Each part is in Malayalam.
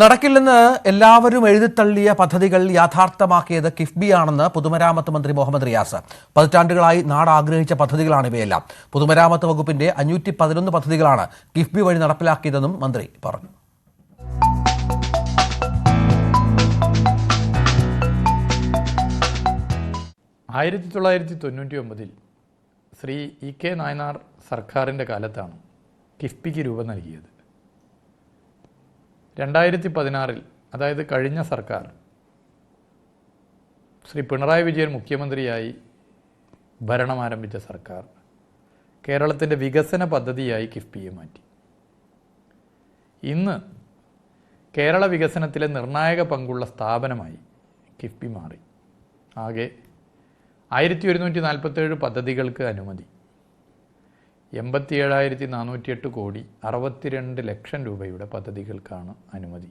നടക്കില്ലെന്ന് എല്ലാവരും എഴുതിത്തള്ളിയ പദ്ധതികൾ യാഥാർത്ഥ്യമാക്കിയത് കിഫ്ബിയാണെന്ന് പൊതുമരാമത്ത് മന്ത്രി മുഹമ്മദ് റിയാസ്. പതിറ്റാണ്ടുകളായി നാട് ആഗ്രഹിച്ച പദ്ധതികളാണ് ഇവയെല്ലാം. പൊതുമരാമത്ത് വകുപ്പിന്റെ 511 പദ്ധതികളാണ് കിഫ്ബി വഴി നടപ്പിലാക്കിയതെന്നും മന്ത്രി പറഞ്ഞു. ശ്രീ ഇ കെ നായനാർ സർക്കാരിൻ്റെ കാലത്താണ് കിഫ്ബിക്ക് രൂപം നൽകിയത്. 2016 അതായത് കഴിഞ്ഞ സർക്കാർ ശ്രീ പിണറായി വിജയൻ മുഖ്യമന്ത്രിയായി ഭരണം ആരംഭിച്ച സർക്കാർ കേരളത്തിൻ്റെ വികസന പദ്ധതിയായി കിഫ്ബിയെ മാറ്റി. ഇന്ന് കേരള വികസനത്തിലെ നിർണായക പങ്കുള്ള സ്ഥാപനമായി കിഫ്ബി മാറി. ആകെ 1147 പദ്ധതികൾക്ക് അനുമതി, 87,408 കോടി 62 ലക്ഷം രൂപയുടെ പദ്ധതികൾക്കാണ് അനുമതി.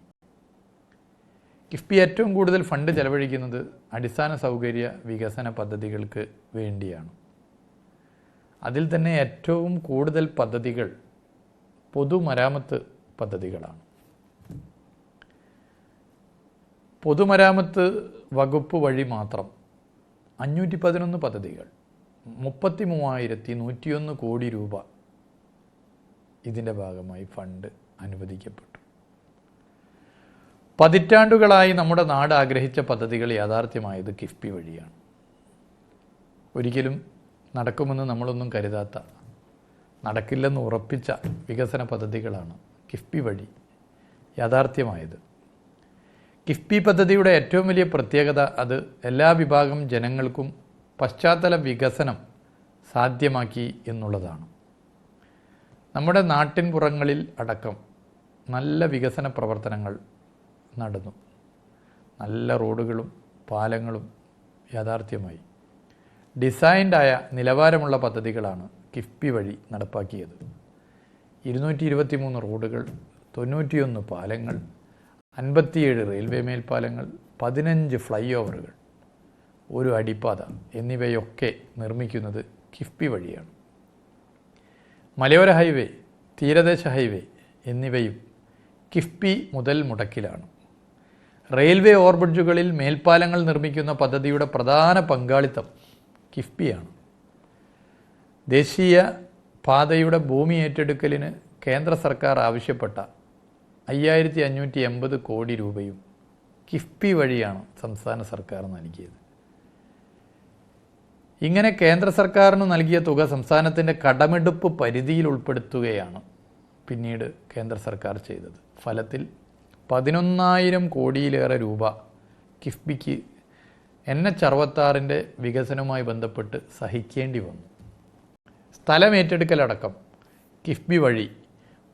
കിഫ്ബി ഏറ്റവും കൂടുതൽ ഫണ്ട് ചെലവഴിക്കുന്നത് അടിസ്ഥാന സൗകര്യ വികസന പദ്ധതികൾക്ക് വേണ്ടിയാണ്. അതിൽ തന്നെ ഏറ്റവും കൂടുതൽ പദ്ധതികൾ പൊതുമരാമത്ത് പദ്ധതികളാണ്. പൊതുമരാമത്ത് വകുപ്പ് വഴി മാത്രം 511 പദ്ധതികൾ, 33,101 കോടി രൂപ ഇതിൻ്റെ ഭാഗമായി ഫണ്ട് അനുവദിക്കപ്പെട്ടു. പതിറ്റാണ്ടുകളായി നമ്മുടെ നാട് ആഗ്രഹിച്ച പദ്ധതികൾ യാഥാർത്ഥ്യമായത് കിഫ്ബി വഴിയാണ്. ഒരിക്കലും നടക്കുമെന്ന് നമ്മളൊന്നും കരുതാത്ത, നടക്കില്ലെന്ന് ഉറപ്പിച്ച വികസന പദ്ധതികളാണ് കിഫ്ബി വഴി യാഥാർത്ഥ്യമായത്. കിഫ്ബി പദ്ധതിയുടെ ഏറ്റവും വലിയ പ്രത്യേകത അത് എല്ലാ വിഭാഗം ജനങ്ങൾക്കും പശ്ചാത്തല വികസനം സാധ്യമാക്കി എന്നുള്ളതാണ്. നമ്മുടെ നാട്ടിൻപുറങ്ങളിൽ അടക്കം നല്ല വികസന പ്രവർത്തനങ്ങൾ നടന്നു. നല്ല റോഡുകളും പാലങ്ങളും യാഥാർത്ഥ്യമായി. ഡിസൈൻഡായ നിലവാരമുള്ള പദ്ധതികളാണ് കിഫ്ബി വഴി നടപ്പാക്കിയത്. 223 റോഡുകൾ, 91 പാലങ്ങൾ, 57 റെയിൽവേ മേൽപ്പാലങ്ങൾ, 15 ഫ്ലൈ ഓവറുകൾ, ഒരു അടിപ്പാത എന്നിവയൊക്കെ നിർമ്മിക്കുന്നത് കിഫ്ബി വഴിയാണ്. മലയോര ഹൈവേ, തീരദേശ ഹൈവേ എന്നിവയും കിഫ്ബി മുതൽ മുടക്കിലാണ്. റെയിൽവേ ഓവർബ്രിഡ്ജുകളിൽ മേൽപ്പാലങ്ങൾ നിർമ്മിക്കുന്ന പദ്ധതിയുടെ പ്രധാന പങ്കാളിത്തം കിഫ്ബിയാണ്. ദേശീയ പാതയുടെ ഭൂമി ഏറ്റെടുക്കലിന് കേന്ദ്ര സർക്കാർ ആവശ്യപ്പെട്ട 5,580 കോടി രൂപയും കിഫ്ബി വഴിയാണ് സംസ്ഥാന സർക്കാർ നൽകിയത്. ഇങ്ങനെ കേന്ദ്ര സർക്കാരിന് നൽകിയ തുക സംസ്ഥാനത്തിൻ്റെ കടമെടുപ്പ് പരിധിയിൽ ഉൾപ്പെടുത്തുകയാണ് പിന്നീട് കേന്ദ്ര സർക്കാർ ചെയ്തത്. ഫലത്തിൽ 11,000 കോടിയിലേറെ രൂപ കിഫ്ബിക്ക് NH-66 വികസനവുമായി ബന്ധപ്പെട്ട് സഹിക്കേണ്ടി വന്നു. സ്ഥലമേറ്റെടുക്കലടക്കം കിഫ്ബി വഴി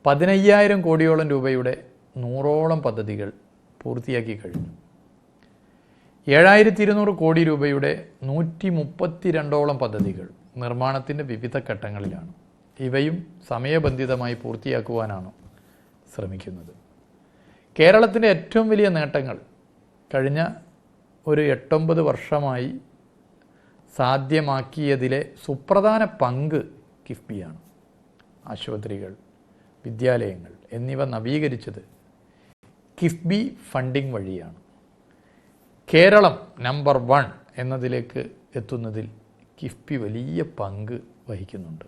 15,000 കോടിയോളം രൂപയുടെ 100ഓളം പദ്ധതികൾ പൂർത്തിയാക്കി കഴിഞ്ഞു. 7,200 കോടി രൂപയുടെ 132ഓളം പദ്ധതികൾ നിർമ്മാണത്തിൻ്റെ വിവിധ ഘട്ടങ്ങളിലാണ്. ഇവയും സമയബന്ധിതമായി പൂർത്തിയാക്കുവാനാണ് ശ്രമിക്കുന്നത്. കേരളത്തിൻ്റെ ഏറ്റവും വലിയ നേട്ടങ്ങൾ കഴിഞ്ഞ ഒരു 8-9 വർഷമായി സാധ്യമാക്കിയതിലെ സുപ്രധാന പങ്ക് കിഫ്ബിയാണ്. ആശുപത്രികൾ, വിദ്യാലയങ്ങൾ എന്നിവ നവീകരിച്ചത് കിഫ്ബി ഫണ്ടിംഗ് വഴിയാണ്. കേരളം നമ്പർ 1 എന്നതിലേക്ക് എത്തുന്നതിൽ കിഫ്ബി വലിയ പങ്ക് വഹിക്കുന്നുണ്ട്.